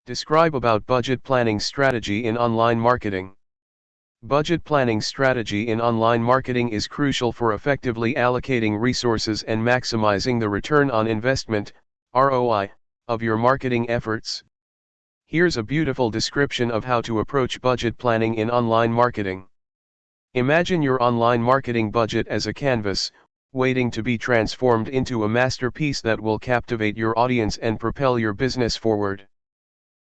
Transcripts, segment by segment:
Describe about budget planning strategy in online marketing. Budget planning strategy in online marketing is crucial for effectively allocating resources and maximizing the return on investment, ROI, of your marketing efforts. Here's a beautiful description of how to approach budget planning in online marketing. Imagine your online marketing budget as a canvas, waiting to be transformed into a masterpiece that will captivate your audience and propel your business forward.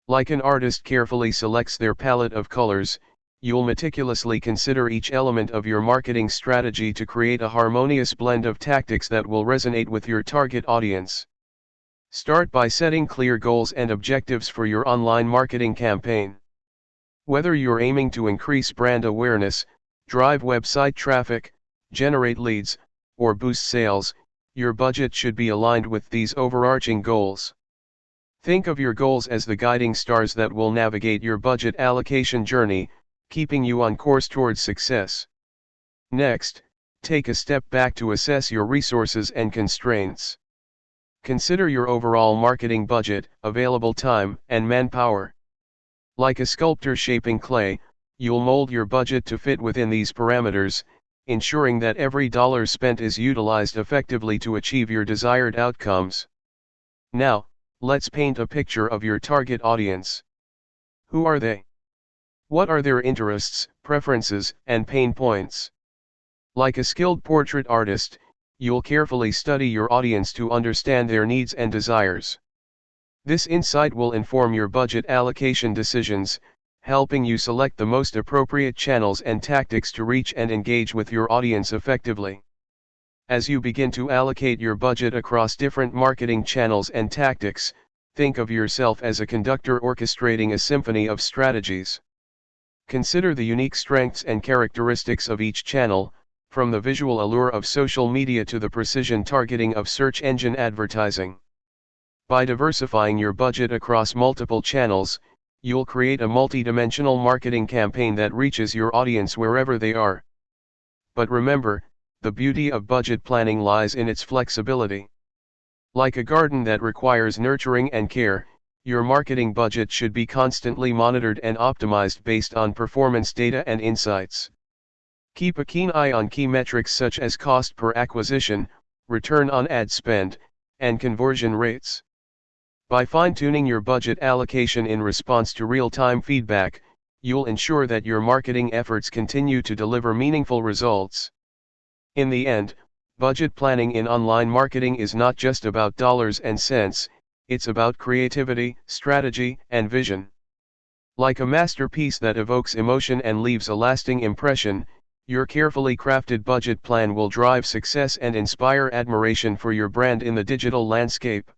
Like an artist carefully selects their palette of colors, you'll meticulously consider each element of your marketing strategy to create a harmonious blend of tactics that will resonate with your target audience. Start by setting clear goals and objectives for your online marketing campaign. Whether you're aiming to increase brand awareness, drive website traffic, generate leads, or boost sales, your budget should be aligned with these overarching goals. Think of your goals as the guiding stars that will navigate your budget allocation journey, keeping you on course towards success. Next, take a step back to assess your resources and constraints. Consider your overall marketing budget, available time, and manpower. Like a sculptor shaping clay, you'll mold your budget to fit within these parameters, ensuring that every dollar spent is utilized effectively to achieve your desired outcomes. Now, let's paint a picture of your target audience. Who are they? What are their interests, preferences, and pain points? Like a skilled portrait artist, you'll carefully study your audience to understand their needs and desires. This insight will inform your budget allocation decisions, helping you select the most appropriate channels and tactics to reach and engage with your audience effectively. As you begin to allocate your budget across different marketing channels and tactics, think of yourself as a conductor orchestrating a symphony of strategies. Consider the unique strengths and characteristics of each channel, from the visual allure of social media to the precision targeting of search engine advertising. By diversifying your budget across multiple channels, you'll create a multi-dimensional marketing campaign that reaches your audience wherever they are. But remember, the beauty of budget planning lies in its flexibility. Like a garden that requires nurturing and care, your marketing budget should be constantly monitored and optimized based on performance data and insights. Keep a keen eye on key metrics such as cost per acquisition, return on ad spend, and conversion rates. By fine-tuning your budget allocation in response to real-time feedback, you'll ensure that your marketing efforts continue to deliver meaningful results. In the end, budget planning in online marketing is not just about dollars and cents, it's about creativity, strategy, and vision. Like a masterpiece that evokes emotion and leaves a lasting impression, your carefully crafted budget plan will drive success and inspire admiration for your brand in the digital landscape.